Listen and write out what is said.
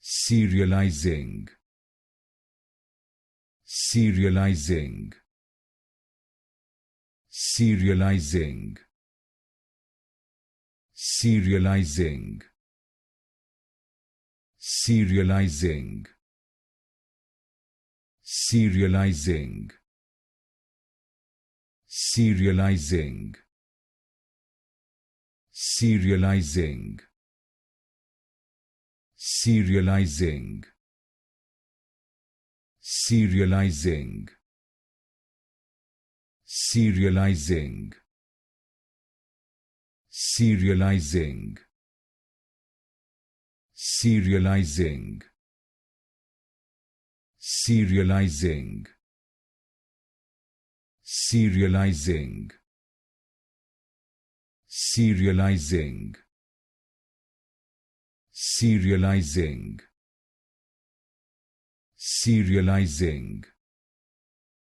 serializing, serializing, serializing, serializing, serializing, serializing, serializing, serializing, serializing, serializing, serializing, serializing, serializing, serializing, serializing, serializing, serializing, serializing,